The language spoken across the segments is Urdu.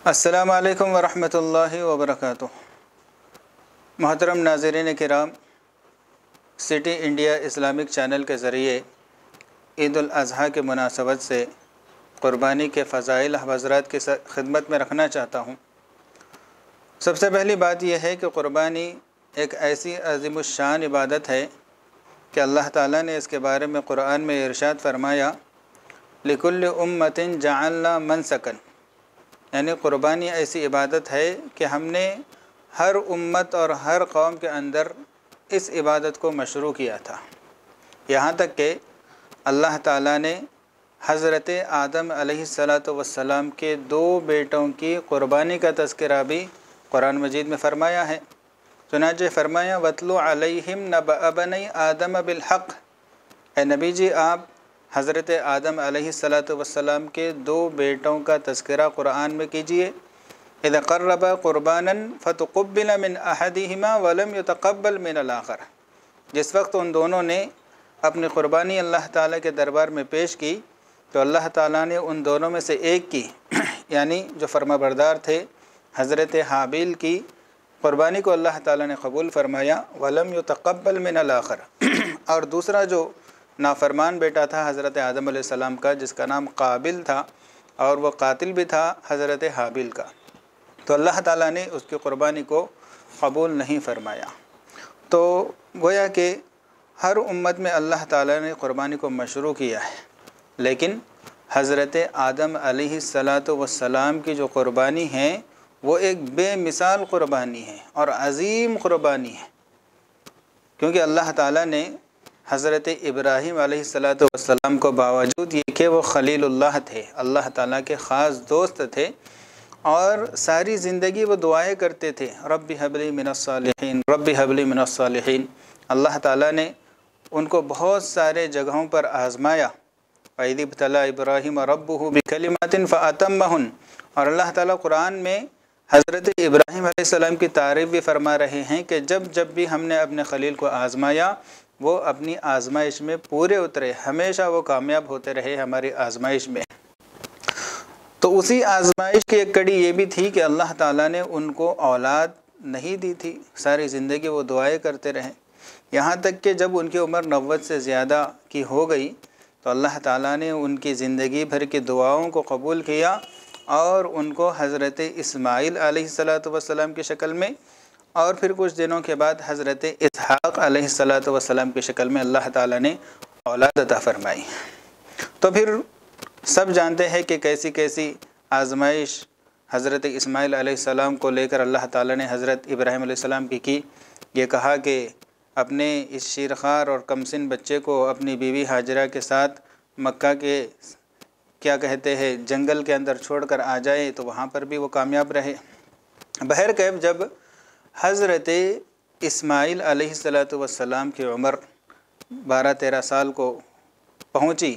السلام علیکم ورحمۃ اللہ وبرکاتہ۔ محترم ناظرین کرام، سٹی انڈیا اسلامک چینل کے ذریعے عید الاضحیٰ کے مناسبت سے قربانی کے فضائل حضرات کی خدمت میں رکھنا چاہتا ہوں۔ سب سے پہلی بات یہ ہے کہ قربانی ایک ایسی عظیم الشان عبادت ہے کہ اللہ تعالیٰ نے اس کے بارے میں قرآن میں ارشاد فرمایا، لِكُلِّ أُمَّةٍ جَعَلْنَا مَنْسَكًا، یعنی قربانی ایسی عبادت ہے کہ ہم نے ہر امت اور ہر قوم کے اندر اس عبادت کو مشروع کیا تھا، یہاں تک کہ اللہ تعالیٰ نے حضرت آدم علیہ السلام کے 2 بیٹوں کی قربانی کا تذکرہ بھی قرآن مجید میں فرمایا ہے۔ چنانچہ فرمایا، وَاتْلُ عَلَيْهِمْ نَبَأَ بَنِي آدَمَ بِالْحَقِّ، اے نبی جی آپ حضرت آدم علیہ السلام کے 2 بیٹوں کا تذکرہ قرآن میں کیجئے۔ اذ قربا قربانا فتقبل من احدهما ولم يتقبل من الاخر، جس وقت ان دونوں نے اپنی قربانی اللہ تعالیٰ کے دربار میں پیش کی تو اللہ تعالیٰ نے ان دونوں میں سے ایک کی، یعنی جو فرما بردار تھے حضرت حابیل کی قربانی کو اللہ تعالیٰ نے قبول فرمایا، ولم يتقبل من الاخر، اور دوسرا جو نافرمان بیٹا تھا حضرت آدم علیہ السلام کا، جس کا نام قابل تھا اور وہ قاتل بھی تھا حضرت حابیل کا، تو اللہ تعالیٰ نے اس کی قربانی کو قبول نہیں فرمایا۔ تو گویا کہ ہر امت میں اللہ تعالیٰ نے قربانی کو مشروع کیا ہے، لیکن حضرت آدم علیہ السلام کی جو قربانی ہے وہ ایک بے مثال قربانی ہے اور عظیم قربانی ہے، کیونکہ اللہ تعالیٰ نے حضرت ابراہیم علیہ السلام کو باوجود یہ کہ وہ خلیل اللہ تھے، اللہ تعالیٰ کے خاص دوست تھے، اور ساری زندگی وہ دعائیں کرتے تھے، رب ہب لی من الصالحین، رب ہب لی من الصالحین۔ اللہ تعالیٰ نے ان کو بہت سارے جگہوں پر آزمایا، وَإِذِ ابْتَلَىٰ إِبْرَاهِيمَ رَبُّهُ بِكَلِمَاتٍ فَأَتَمَّهُنَّ، اور اللہ تعالیٰ قرآن میں حضرت ابراہیم علیہ السلام کی تعریف بھی فرما رہے ہیں کہ جب بھی ہم نے اپنے خلیل کو آزمایا وہ اپنی آزمائش میں پورے اترے، ہمیشہ وہ کامیاب ہوتے رہے ہماری آزمائش میں۔ تو اسی آزمائش کی ایک کڑی یہ بھی تھی کہ اللہ تعالیٰ نے ان کو اولاد نہیں دی تھی، ساری زندگی وہ دعائیں کرتے رہے، یہاں تک کہ جب ان کی عمر 90 سے زیادہ کی ہو گئی تو اللہ تعالیٰ نے ان کی زندگی بھر کی دعاؤں کو قبول کیا اور ان کو حضرت اسماعیل علیہ السلام کی شکل میں، اور پھر کچھ دنوں کے بعد حضرت اسحاق علیہ السلام کی شکل میں اللہ تعالیٰ نے اولاد عطا فرمائی۔ تو پھر سب جانتے ہیں کہ کیسی کیسی آزمائش حضرت اسماعیل علیہ السلام کو لے کر اللہ تعالیٰ نے حضرت ابراہیم علیہ السلام کی یہ کہا کہ اپنے اس شیرخوار اور کمسن بچے کو اپنی بیوی ہاجرہ کے ساتھ مکہ کے کیا کہتے ہیں جنگل کے اندر چھوڑ کر آ جائے، تو وہاں پر بھی وہ کامیاب رہے۔ بہرکیف جب حضرت اسماعیل علیہ السلام کی عمر 12-13 سال کو پہنچی،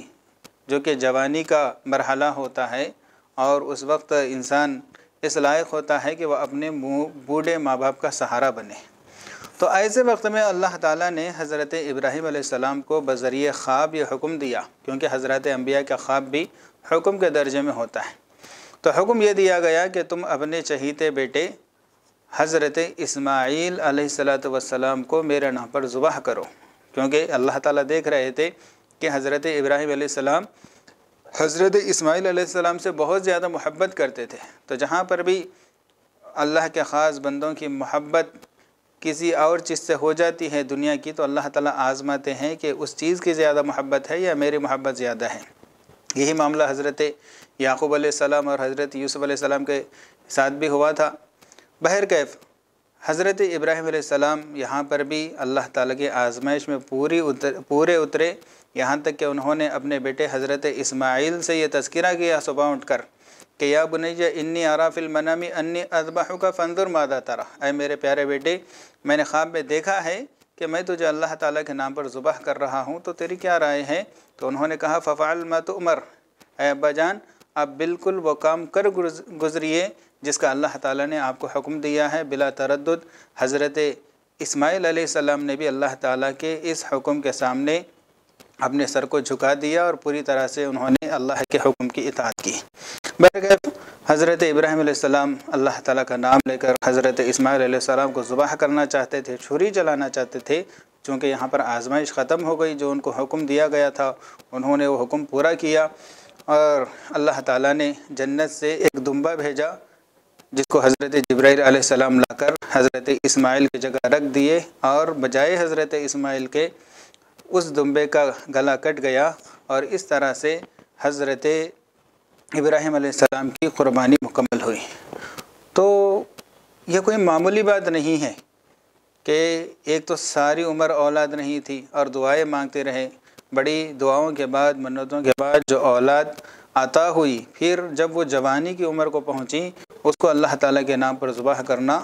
جو کہ جوانی کا مرحلہ ہوتا ہے، اور اس وقت انسان اس لائق ہوتا ہے کہ وہ اپنے بوڑھے ماں باپ کا سہارا بنے، تو ایسے وقت میں اللہ تعالیٰ نے حضرت ابراہیم علیہ السلام کو بذریعہ خواب یہ حکم دیا، کیونکہ حضرت انبیاء کا خواب بھی حکم کے درجے میں ہوتا ہے، تو حکم یہ دیا گیا کہ تم اپنے چہیتے بیٹے حضرت اسماعیل علیہ السلام کو میرے نام پر ذبح کرو، کیونکہ اللہ تعالیٰ دیکھ رہے تھے کہ حضرت ابراہیم علیہ السلام حضرت اسماعیل علیہ السلام سے بہت زیادہ محبت کرتے تھے، تو جہاں پر بھی اللہ کے خاص بندوں کی محبت کسی اور چیز سے ہو جاتی ہے دنیا کی، تو اللہ تعالیٰ آزماتے ہیں کہ اس چیز کی زیادہ محبت ہے یا میری محبت زیادہ ہے۔ یہی معاملہ حضرت یعقوب علیہ السلام اور حضرت یوسف علیہ السلام کے ساتھ بھی ہوا تھا۔ بہرکیف حضرت ابراہیم علیہ السلام یہاں پر بھی اللہ تعالیٰ کی آزمائش میں پورے اترے، یہاں تک کہ انہوں نے اپنے بیٹے حضرت اسماعیل سے یہ تذکرہ کیا صبح اٹھ کر کہ یا بنی انی اری فی المنام انی اذبحک فانظر ماذا تری، اے میرے پیارے بیٹے میں نے خواب میں دیکھا ہے کہ میں تجھے اللہ تعالیٰ کے نام پر ذبح کر رہا ہوں، تو تیری کیا رائے ہے؟ تو انہوں نے کہا ففعل ما تؤمر، اے ابا جان آپ بالکل وہ کام کر گزریے جس کا اللہ تعالیٰ نے آپ کو حکم دیا ہے بلا تردد۔ حضرت اسماعیل علیہ السلام نے بھی اللہ تعالیٰ کے اس حکم کے سامنے اپنے سر کو جھکا دیا اور پوری طرح سے انہوں نے اللہ کے حکم کی اطاعت کی۔ بہرکیف حضرت ابراہیم علیہ السلام اللہ تعالیٰ کا نام لے کر حضرت اسماعیل علیہ السلام کو ذبح کرنا چاہتے تھے، چھری چلانا چاہتے تھے، چونکہ یہاں پر آزمائش ختم ہو گئی۔ جو ان کو حکم دیا گیا تھا انہوں نے وہ حکم پورا کیا، اور اللہ تعالیٰ نے جنت سے ایک دمبا بھیجا جس کو حضرت جبرائیل علیہ السلام لا کر حضرت اسماعیل کی جگہ رکھ دیے، اور بجائے حضرت اسماعیل کے اس دمبے کا گلا کٹ گیا، اور اس طرح سے حضرت ابراہیم علیہ السلام کی قربانی مکمل ہوئی۔ تو یہ کوئی معمولی بات نہیں ہے کہ ایک تو ساری عمر اولاد نہیں تھی اور دعائیں مانگتے رہے، بڑی دعاؤں کے بعد، منتوں کے بعد جو اولاد عطا ہوئی، پھر جب وہ جوانی کی عمر کو پہنچی اس کو اللہ تعالیٰ کے نام پر ذبح کرنا،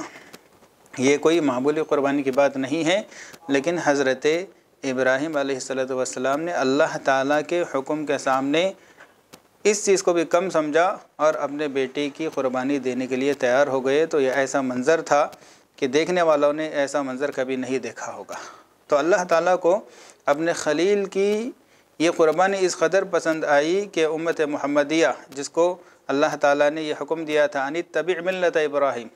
یہ کوئی معمولی قربانی کی بات نہیں ہے۔ لیکن حضرت ابراہیم علیہ السلام نے اللہ تعالیٰ کے حکم کے سامنے اس چیز کو بھی کم سمجھا اور اپنے بیٹے کی قربانی دینے کے لیے تیار ہو گئے۔ تو یہ ایسا منظر تھا کہ دیکھنے والوں نے ایسا منظر کبھی نہیں دیکھا ہوگا۔ تو اللہ تعالیٰ کو اپنے خلیل کی یہ قربانی اس قدر پسند آئی کہ امت محمدیہ، جس کو اللہ تعالیٰ نے یہ حکم دیا تھا ان اتبع ملت ابراہیم،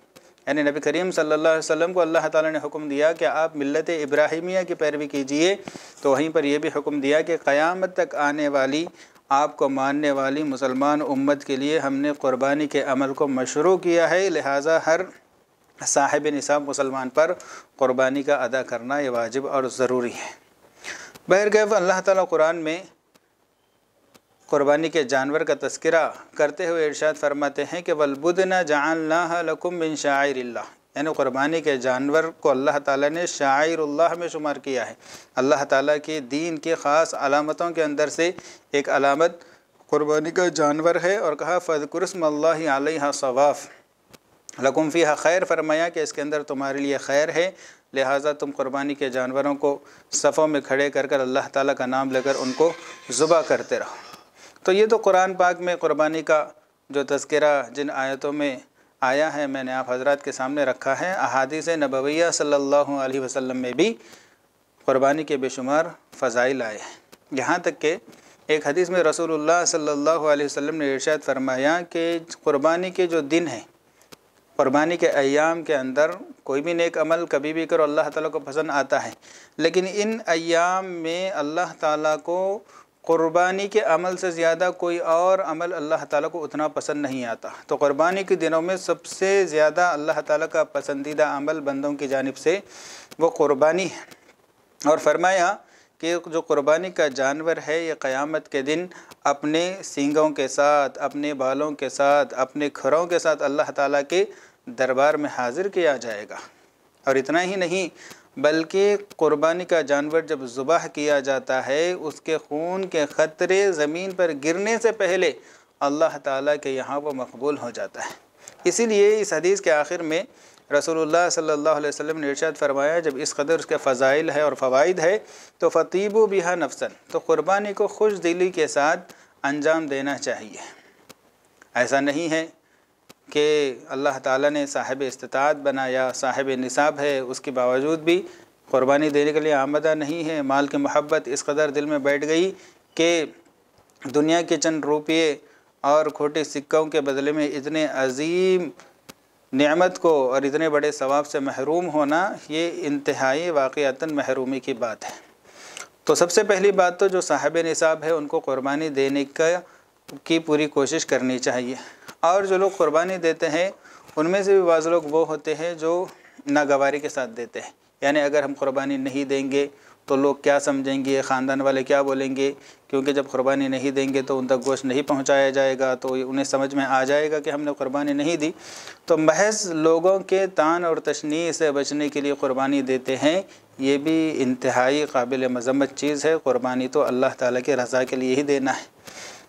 یعنی نبی کریم صلی اللہ علیہ وسلم کو اللہ تعالیٰ نے حکم دیا کہ آپ ملت ابراہیمیہ کی پیروی کیجئے، تو وہیں پر یہ بھی حکم دیا کہ قیامت تک آنے والی آپ کو ماننے والی مسلمان امت کے لیے ہم نے قربانی کے عمل کو مشروع کیا ہے، لہٰذا ہر صاحب نصاب مسلمان پر قربانی کا ادا کرنا یہ واجب اور ضروری ہے۔ بہرکیف اللہ تعالیٰ قرآن میں قربانی کے جانور کا تذکرہ کرتے ہوئے ارشاد فرماتے ہیں کہ وَالْبُدْنَ جَعَلْنَاهَا لَكُم مِّن شَعَائِرِ اللَّهِ، یعنی قربانی کے جانور کو اللہ تعالیٰ نے شعائر اللہ میں شمار کیا ہے۔ اللہ تعالیٰ کے دین کے خاص علامتوں کے اندر سے ایک علامت قربانی کا جانور ہے، اور کہا فَاذْكُرُوا اسْمَ اللَّهِ عَلَيْهَا صَوَافَ لَكُمْ فِيهَا خیر، فرمایا کہ اس کے اندر تمہارے لیے خیر ہے، لہٰذا تم قربانی کے جانوروں کو صفوں میں کھڑے کر کر اللہ تعالیٰ کا نام لے کر ان کو ذبح کرتے رہو۔ تو یہ تو قرآن پاک میں قربانی کا جو تذکرہ جن آیتوں میں آیا ہے میں نے آپ حضرات کے سامنے رکھا ہے۔ احادیث نبویہ صلی اللہ علیہ وسلم میں بھی قربانی کے بے شمار فضائل آئے ہیں، یہاں تک کہ ایک حدیث میں رسول اللہ صلی اللہ علیہ وسلم نے ارشاد فرمایا کہ قربانی کے جو دن ہیں، قربانی کے ایام کے اندر کوئی بھی نیک عمل کبھی بھی کرو اللہ تعالیٰ کو پسند آتا ہے، لیکن ان ایام میں اللہ تعالیٰ کو قربانی کے عمل سے زیادہ کوئی اور عمل اللہ تعالیٰ کو اتنا پسند نہیں آتا۔ تو قربانی کے دنوں میں سب سے زیادہ اللہ تعالیٰ کا پسندیدہ عمل بندوں کی جانب سے وہ قربانی ہے، اور فرمایا کہ جو قربانی کا جانور ہے یہ قیامت کے دن اپنے سینگوں کے ساتھ، اپنے بالوں کے ساتھ، اپنے کھروں کے ساتھ اللہ تعالیٰ کے دربار میں حاضر کیا جائے گا۔ اور اتنا ہی نہیں بلکہ قربانی کا جانور جب ذبح کیا جاتا ہے اس کے خون کے قطرے زمین پر گرنے سے پہلے اللہ تعالیٰ کے یہاں وہ مقبول ہو جاتا ہے۔ اسی لیے اس حدیث کے آخر میں رسول اللہ صلی اللہ علیہ وسلم نے ارشاد فرمایا جب اس قدر اس کے فضائل ہے اور فوائد ہے تو فطیبوا بہا نفسا، تو قربانی کو خوش دلی کے ساتھ انجام دینا چاہیے۔ ایسا نہیں ہے کہ اللہ تعالیٰ نے صاحب استطاعت بنایا، صاحب نصاب ہے، اس کے باوجود بھی قربانی دینے کے لیے آمدہ نہیں ہے، مال کی محبت اس قدر دل میں بیٹھ گئی کہ دنیا کے چند روپیے اور کھوٹے سکوں کے بدلے میں اتنے عظیم نعمت کو اور اتنے بڑے ثواب سے محروم ہونا، یہ انتہائی واقعتاً محرومی کی بات ہے۔ تو سب سے پہلی بات تو جو صاحب نصاب ہے ان کو قربانی دینے کی پوری کوشش کرنی چاہیے، اور جو لوگ قربانی دیتے ہیں ان میں سے بھی بعض لوگ وہ ہوتے ہیں جو ناگواری کے ساتھ دیتے ہیں، یعنی اگر ہم قربانی نہیں دیں گے تو لوگ کیا سمجھیں گے، خاندان والے کیا بولیں گے، کیونکہ جب قربانی نہیں دیں گے تو ان تک گوشت نہیں پہنچایا جائے گا، تو انہیں سمجھ میں آ جائے گا کہ ہم نے قربانی نہیں دی۔ تو محض لوگوں کے طعن اور تشنیع سے بچنے کے لیے قربانی دیتے ہیں، یہ بھی انتہائی قابل مذمت چیز ہے۔ قربانی تو اللہ تعالیٰ کی رضا کے لیے ہی دینا ہے،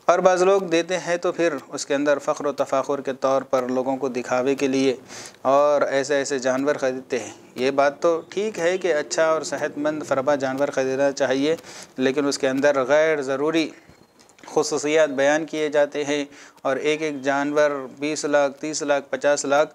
اور بعض لوگ دیتے ہیں تو پھر اس کے اندر فخر و تفاخر کے طور پر لوگوں کو دکھاوے کے لیے اور ایسے ایسے جانور خریدتے ہیں۔ یہ بات تو ٹھیک ہے کہ اچھا اور صحت مند فربا جانور خریدنا چاہیے، لیکن اس کے اندر غیر ضروری خصوصیات بیان کیے جاتے ہیں، اور ایک ایک جانور 20 لاکھ 30 لاکھ 50 لاکھ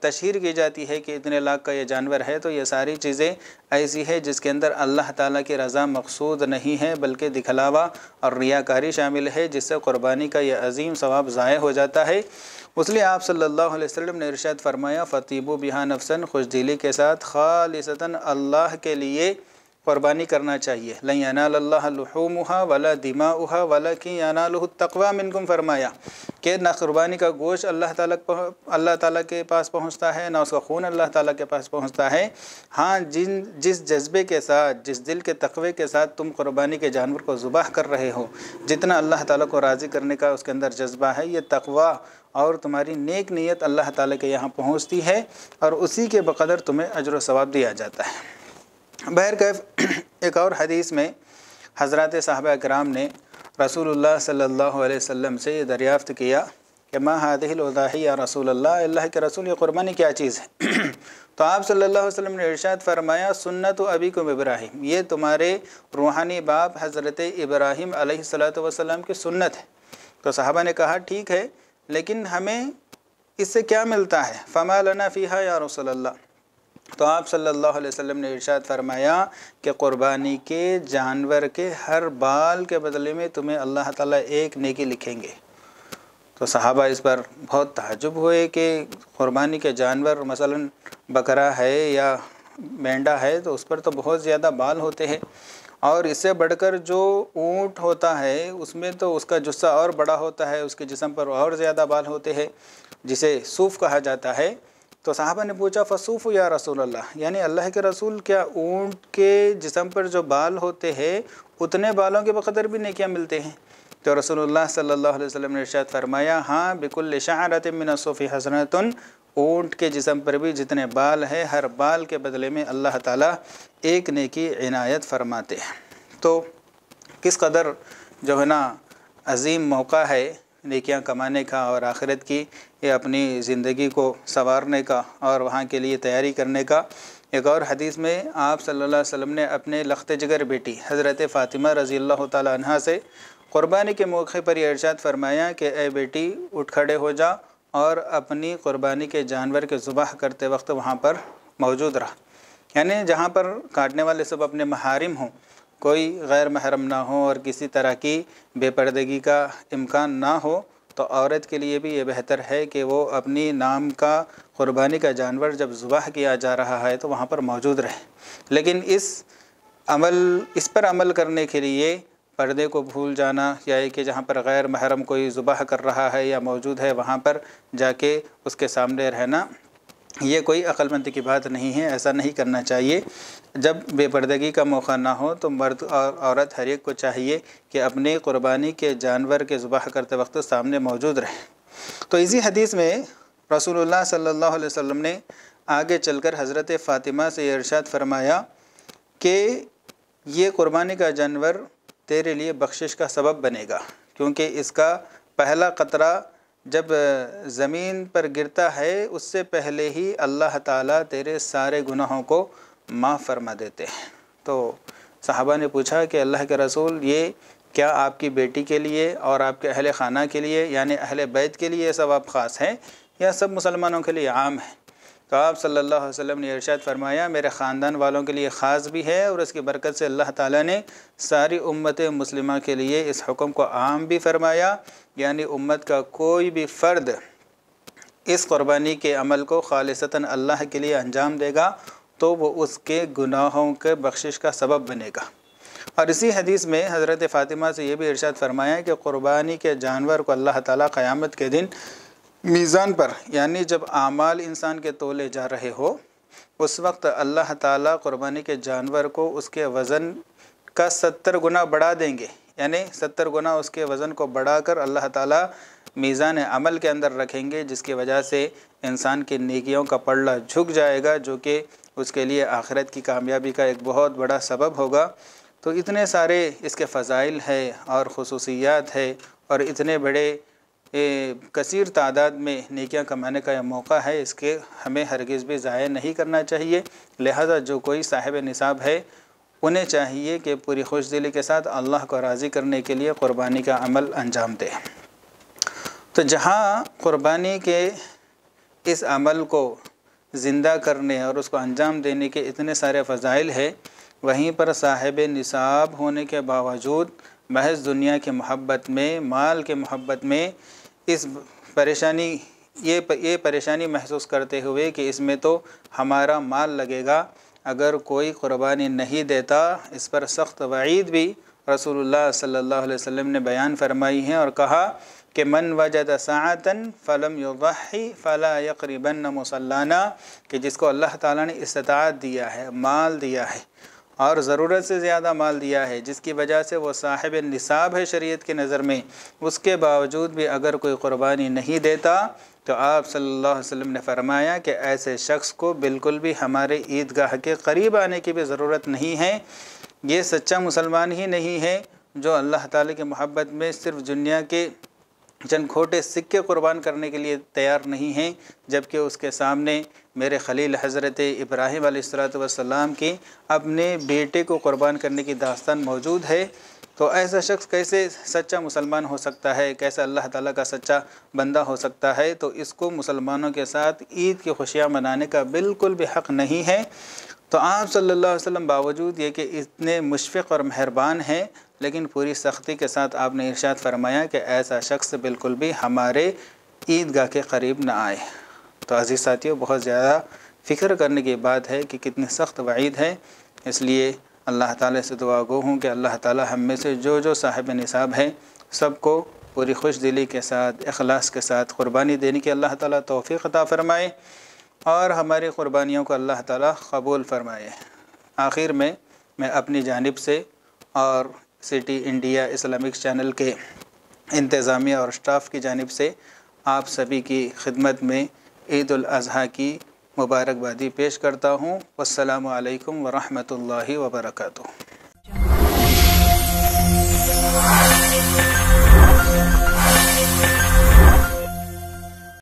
تشہیر کی جاتی ہے کہ اتنے لاکھ کا یہ جانور ہے، تو یہ ساری چیزیں ایسی ہے جس کے اندر اللہ تعالیٰ کی رضا مقصود نہیں ہے بلکہ دکھلاوا اور ریاکاری شامل ہے، جس سے قربانی کا یہ عظیم ثواب ضائع ہو جاتا ہے۔ اس لیے آپ صلی اللہ علیہ وسلم نے ارشاد فرمایا فطیبوا بہا نفسا، خوش دلی کے ساتھ خالصتاً اللہ کے لیے قربانی کرنا چاہیے۔ لن ینال اللہ لحومها ولا دماؤها ولکن ینالہ التقوی منکم، فرمایا کہ نہ قربانی کا گوشت اللہ تعالیٰ کے پاس پہنچتا ہے، نہ اس کا خون اللہ تعالیٰ کے پاس پہنچتا ہے۔ ہاں جس جذبے کے ساتھ، جس دل کے تقوی کے ساتھ تم قربانی کے جانور کو ذبح کر رہے ہو، جتنا اللہ تعالیٰ کو راضی کرنے کا اس کے اندر جذبہ ہے، یہ تقوی اور تمہاری نیک نیت اللہ تعالیٰ کے یہاں پہنچتی ہے اور اسی کے بقدر تمہیں اجر و ثواب دیا جاتا ہے۔ بہرکیف ایک اور حدیث میں حضرات صحابہ کرام نے رسول اللہ صلی اللہ علیہ وسلم سے یہ دریافت کیا کہ ما هذه الاضاحی یا رسول اللہ کے رسول، یہ قربانی کیا چیز ہے؟ تو آپ صلی اللہ علیہ وسلم نے ارشاد فرمایا سنت ابیکم ابراہیم، یہ تمہارے روحانی باپ حضرت ابراہیم علیہ السلام کی سنت ہے۔ تو صحابہ نے کہا ٹھیک ہے، لیکن ہمیں اس سے کیا ملتا ہے؟ فما لنا فیہا یا رسول اللہ۔ تو آپ صلی اللہ علیہ وسلم نے ارشاد فرمایا کہ قربانی کے جانور کے ہر بال کے بدلے میں تمہیں اللہ تعالیٰ ایک نیکی لکھیں گے۔ تو صحابہ اس پر بہت تعجب ہوئے کہ قربانی کے جانور مثلا بکرا ہے یا مینڈا ہے تو اس پر تو بہت زیادہ بال ہوتے ہیں، اور اس سے بڑھ کر جو اونٹ ہوتا ہے اس میں تو اس کا جثہ اور بڑا ہوتا ہے، اس کے جسم پر اور زیادہ بال ہوتے ہیں، جسے صوف کہا جاتا ہے۔ تو صحابہ نے پوچھا فصوف یا رسول اللہ، یعنی اللہ کے رسول کیا اونٹ کے جسم پر جو بال ہوتے ہیں اتنے بالوں کے بقدر بھی نیکیاں ملتے ہیں؟ تو رسول اللہ صلی اللہ علیہ وسلم نے ارشاد فرمایا ہاں بکل شعرۃ من الصوف حسنۃ، اونٹ کے جسم پر بھی جتنے بال ہیں ہر بال کے بدلے میں اللہ تعالیٰ ایک نیکی عنایت فرماتے ہیں۔ تو کس قدر جو ہے نا عظیم موقع ہے نیکیاں کمانے کا اور آخرت کی یہ اپنی زندگی کو سنوارنے کا اور وہاں کے لیے تیاری کرنے کا۔ ایک اور حدیث میں آپ صلی اللہ علیہ وسلم نے اپنے لخت جگر بیٹی حضرت فاطمہ رضی اللہ تعالی عنہا سے قربانی کے موقع پر یہ ارشاد فرمایا کہ اے بیٹی اٹھ کھڑے ہو جا اور اپنی قربانی کے جانور کے ذبح کرتے وقت وہاں پر موجود رہا، یعنی جہاں پر کاٹنے والے سب اپنے محارم ہوں، کوئی غیر محرم نہ ہو اور کسی طرح کی بے پردگی کا امکان نہ ہو، تو عورت کے لیے بھی یہ بہتر ہے کہ وہ اپنی نام کا قربانی کا جانور جب ذبح کیا جا رہا ہے تو وہاں پر موجود رہے۔ لیکن اس پر عمل کرنے کے لیے پردے کو بھول جانا، یا کہ جہاں پر غیر محرم کوئی ذبح کر رہا ہے یا موجود ہے وہاں پر جا کے اس کے سامنے رہنا، یہ کوئی عقل مند کی بات نہیں ہے، ایسا نہیں کرنا چاہیے۔ جب بے پردگی کا موقع نہ ہو تو مرد اور عورت ہر ایک کو چاہیے کہ اپنے قربانی کے جانور کے ذبح کرتے وقت سامنے موجود رہے۔ تو اسی حدیث میں رسول اللہ صلی اللہ علیہ وسلم نے آگے چل کر حضرت فاطمہ سے ارشاد فرمایا کہ یہ قربانی کا جانور تیرے لیے بخشش کا سبب بنے گا، کیونکہ اس کا پہلا قطرہ جب زمین پر گرتا ہے اس سے پہلے ہی اللہ تعالیٰ تیرے سارے گناہوں کو معاف فرما دیتے ہیں۔ تو صحابہ نے پوچھا کہ اللہ کے رسول یہ کیا آپ کی بیٹی کے لیے اور آپ کے اہل خانہ کے لیے یعنی اہل بیت کے لیے یہ ثواب خاص ہے یا سب مسلمانوں کے لیے عام ہے؟ تو آپ صلی اللہ علیہ وسلم نے ارشاد فرمایا میرے خاندان والوں کے لیے خاص بھی ہے، اور اس کی برکت سے اللہ تعالیٰ نے ساری امت مسلمہ کے لیے اس حکم کو عام بھی فرمایا، یعنی امت کا کوئی بھی فرد اس قربانی کے عمل کو خالصتاً اللہ کے لیے انجام دے گا تو وہ اس کے گناہوں کے بخشش کا سبب بنے گا۔ اور اسی حدیث میں حضرت فاطمہ سے یہ بھی ارشاد فرمایا کہ قربانی کے جانور کو اللہ تعالیٰ قیامت کے دن میزان پر، یعنی جب اعمال انسان کے تولے جا رہے ہو اس وقت اللہ تعالیٰ قربانی کے جانور کو اس کے وزن کا 70 گنا بڑھا دیں گے، یعنی 70 گنا اس کے وزن کو بڑھا کر اللہ تعالیٰ میزان عمل کے اندر رکھیں گے، جس کی وجہ سے انسان کی نیکیوں کا پلڑا جھک جائے گا، جو کہ اس کے لیے آخرت کی کامیابی کا ایک بہت بڑا سبب ہوگا۔ تو اتنے سارے اس کے فضائل ہے اور خصوصیات ہے، اور اتنے بڑے کثیر تعداد میں نیکیاں کمانے کا یہ موقع ہے، اس کے ہمیں ہرگز بھی ضائع نہیں کرنا چاہیے۔ لہذا جو کوئی صاحب نصاب ہے انہیں چاہیے کہ پوری خوش دلی کے ساتھ اللہ کو راضی کرنے کے لیے قربانی کا عمل انجام دے۔ تو جہاں قربانی کے اس عمل کو زندہ کرنے اور اس کو انجام دینے کے اتنے سارے فضائل ہیں، وہیں پر صاحب نصاب ہونے کے باوجود محض دنیا کی محبت میں، مال کے محبت میں اس پریشانی یہ پریشانی محسوس کرتے ہوئے کہ اس میں تو ہمارا مال لگے گا، اگر کوئی قربانی نہیں دیتا، اس پر سخت وعید بھی رسول اللہ صلی اللہ علیہ وسلم نے بیان فرمائی ہیں اور کہا کہ من وجد ساعتاً فلم یضحی فلا یقربن مصلانا، کہ جس کو اللہ تعالیٰ نے استطاعت دیا ہے، مال دیا ہے اور ضرورت سے زیادہ مال دیا ہے، جس کی وجہ سے وہ صاحب نصاب ہے شریعت کی نظر میں، اس کے باوجود بھی اگر کوئی قربانی نہیں دیتا تو آپ صلی اللہ علیہ وسلم نے فرمایا کہ ایسے شخص کو بالکل بھی ہمارے عیدگاہ کے قریب آنے کی بھی ضرورت نہیں ہے، یہ سچا مسلمان ہی نہیں ہے جو اللہ تعالی کی محبت میں صرف دنیا کے چند کھوٹے سکے قربان کرنے کے لیے تیار نہیں ہیں، جبکہ اس کے سامنے میرے خلیل حضرت ابراہیم علیہ السلام کی اپنے بیٹے کو قربان کرنے کی داستان موجود ہے۔ تو ایسا شخص کیسے سچا مسلمان ہو سکتا ہے، کیسے اللہ تعالیٰ کا سچا بندہ ہو سکتا ہے؟ تو اس کو مسلمانوں کے ساتھ عید کی خوشیاں منانے کا بالکل بھی حق نہیں ہے۔ تو آپ صلی اللہ علیہ وسلم باوجود یہ کہ اتنے مشفق اور مہربان ہیں، لیکن پوری سختی کے ساتھ آپ نے ارشاد فرمایا کہ ایسا شخص بالکل بھی ہمارے عیدگاہ کے قریب نہ آئے۔ تو عزیز ساتھیوں، بہت زیادہ فکر کرنے کی بات ہے کہ کتنی سخت وعید ہے، اس لیے اللہ تعالیٰ سے دعا گو ہوں کہ اللہ تعالیٰ ہم میں سے جو صاحب نصاب ہے سب کو پوری خوش دلی کے ساتھ، اخلاص کے ساتھ قربانی دینے کی اللہ تعالیٰ توفیق عطا فرمائے اور ہماری قربانیوں کو اللہ تعالیٰ قبول فرمائے۔ آخر میں اپنی جانب سے اور سٹی انڈیا اسلامک چینل کے انتظامیہ اور اسٹاف کی جانب سے آپ سبھی کی خدمت میں عید الاضحیٰ کی مبارکبادی پیش کرتا ہوں۔ والسلام علیکم ورحمۃ اللہ وبرکاتہ۔